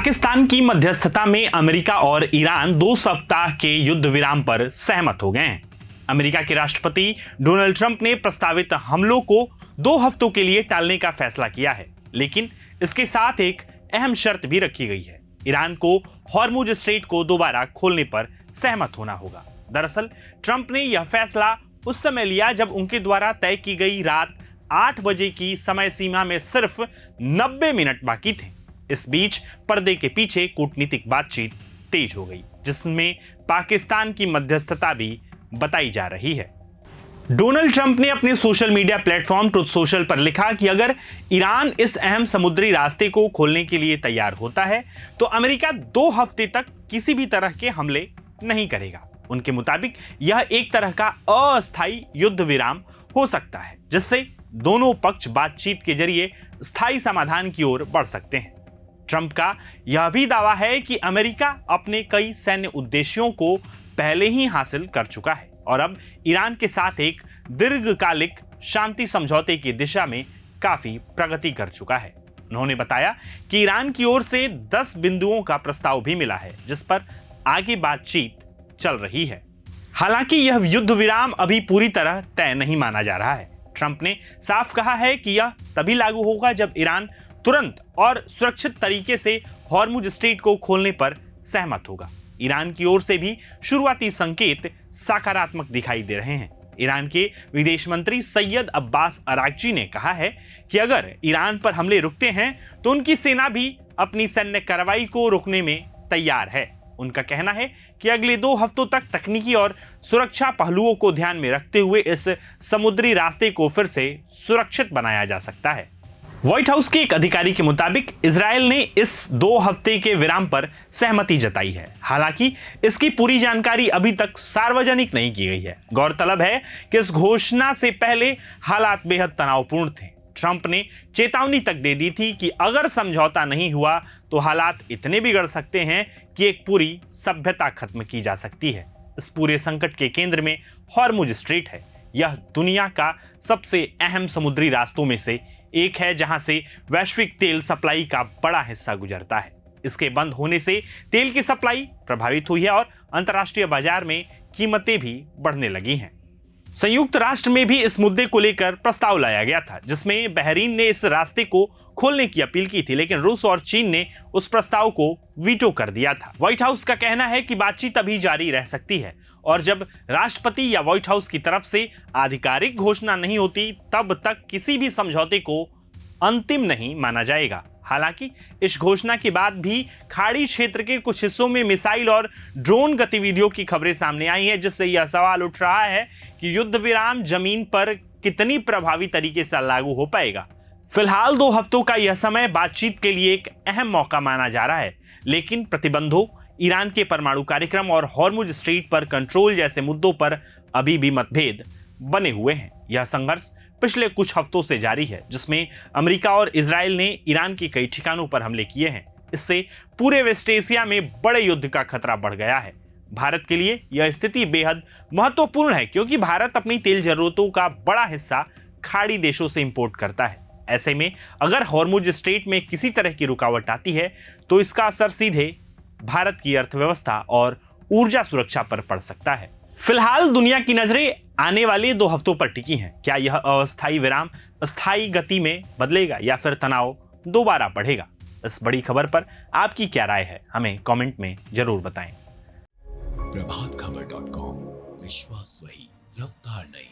पाकिस्तान की मध्यस्थता में अमेरिका और ईरान 2 सप्ताह के युद्ध विराम पर सहमत हो गए हैं। अमेरिका के राष्ट्रपति डोनाल्ड ट्रंप ने प्रस्तावित हमलों को 2 हफ्तों के लिए टालने का फैसला किया है, लेकिन इसके साथ एक अहम शर्त भी रखी गई है। ईरान को हॉर्मुज स्ट्रेट को दोबारा खोलने पर सहमत होना होगा। दरअसल ट्रंप ने यह फैसला उस समय लिया जब उनके द्वारा तय की गई रात 8 बजे की समय सीमा में सिर्फ 90 मिनट बाकी थे। इस बीच पर्दे के पीछे कूटनीतिक बातचीत तेज हो गई, जिसमें पाकिस्तान की मध्यस्थता भी बताई जा रही है। डोनाल्ड ट्रंप ने अपने social media platform truth social पर लिखा कि अगर ईरान इस अहम समुद्री रास्ते को खोलने के लिए तैयार होता है तो अमेरिका 2 हफ्ते तक किसी भी तरह के हमले नहीं करेगा। उनके मुताबिक यह एक तरह का अस्थायी युद्ध विराम हो सकता है, जिससे दोनों पक्ष बातचीत के जरिए स्थायी समाधान की ओर बढ़ सकते हैं। ट्रंप का यह भी दावा है कि अमेरिका अपने कई सैन्य उद्देश्यों को पहले ही हासिल कर चुका है और अब ईरान के साथ एक दीर्घकालिक शांति समझौते की दिशा में काफी प्रगति कर चुका है। उन्होंने बताया कि ईरान की ओर से 10 बिंदुओं का प्रस्ताव भी मिला है, जिस पर आगे बातचीत चल रही है। हालांकि यह युद्ध विराम अभी पूरी तरह तय नहीं माना जा रहा है। ट्रंप ने साफ कहा है कि यह तभी लागू होगा जब ईरान तुरंत और सुरक्षित तरीके से हॉर्मुज स्ट्रेट को खोलने पर सहमत होगा। ईरान की ओर से भी शुरुआती संकेत सकारात्मक दिखाई दे रहे हैं। ईरान के विदेश मंत्री सैयद अब्बास अरागची ने कहा है कि अगर ईरान पर हमले रुकते हैं तो उनकी सेना भी अपनी सैन्य कार्रवाई को रोकने में तैयार है। उनका कहना है कि अगले 2 हफ्तों तक तकनीकी और सुरक्षा पहलुओं को ध्यान में रखते हुए इस समुद्री रास्ते को फिर से सुरक्षित बनाया जा सकता है। व्हाइट हाउस के एक अधिकारी के मुताबिक इजरायल ने इस 2 हफ्ते के विराम पर सहमति जताई है। हालांकि इसकी पूरी जानकारी अभी तक सार्वजनिक नहीं की गई है। गौरतलब है कि इस घोषणा से पहले हालात बेहद तनावपूर्ण थे। ट्रंप ने चेतावनी तक दे दी थी कि अगर समझौता नहीं हुआ तो हालात इतने बिगड़ सकते हैं कि एक पूरी सभ्यता खत्म की जा सकती है। इस पूरे संकट के केंद्र में हॉर्मुज स्ट्रेट है। यह दुनिया का सबसे अहम समुद्री रास्तों में से एक है, जहां से वैश्विक तेल सप्लाई का बड़ा हिस्सा गुजरता है। इसके बंद होने से तेल की सप्लाई प्रभावित हुई है और अंतर्राष्ट्रीय बाजार में कीमतें भी बढ़ने लगी हैं। संयुक्त राष्ट्र में भी इस मुद्दे को लेकर प्रस्ताव लाया गया था, जिसमें बहरीन ने इस रास्ते को खोलने की अपील की थी, लेकिन रूस और चीन ने उस प्रस्ताव को वीटो कर दिया था। व्हाइट हाउस का कहना है कि बातचीत अभी जारी रह सकती है और जब राष्ट्रपति या व्हाइट हाउस की तरफ से आधिकारिक घोषणा नहीं होती तब तक किसी भी समझौते को अंतिम नहीं माना जाएगा। हालांकि इस घोषणा के बाद भी खाड़ी क्षेत्र के कुछ हिस्सों में मिसाइल और ड्रोन गतिविधियों की खबरें सामने आई हैं, जिससे यह सवाल उठ रहा है कि युद्ध विराम जमीन पर कितनी प्रभावी तरीके से लागू हो पाएगा। फिलहाल 2 हफ्तों का यह समय बातचीत के लिए एक अहम मौका माना जा रहा है, लेकिन प्रतिबंधों, ईरान के परमाणु कार्यक्रम और हॉर्मुज स्ट्रेट पर कंट्रोल जैसे मुद्दों पर अभी भी मतभेद बने हुए हैं। यह संघर्ष पिछले कुछ हफ्तों से जारी है, जिसमें अमेरिका और इजराइल ने ईरान के कई ठिकानों पर हमले किए हैं। इससे पूरे वेस्ट एशिया में बड़े युद्ध का खतरा बढ़ गया है। भारत के लिए यह स्थिति बेहद महत्वपूर्ण है, क्योंकि भारत अपनी तेल जरूरतों का बड़ा हिस्सा खाड़ी देशों से इंपोर्ट करता है। ऐसे में अगर हॉर्मुज स्ट्रेट में किसी तरह की रुकावट आती है तो इसका असर सीधे भारत की अर्थव्यवस्था और ऊर्जा सुरक्षा पर पड़ सकता है। फिलहाल दुनिया की नजरें आने वाले 2 हफ्तों पर टिकी हैं। क्या यह अस्थायी विराम स्थायी गति में बदलेगा या फिर तनाव दोबारा बढ़ेगा? इस बड़ी खबर पर आपकी क्या राय है, हमें कमेंट में जरूर बताएं। प्रभातखबर.com, विश्वास वही, रफ्तार नहीं।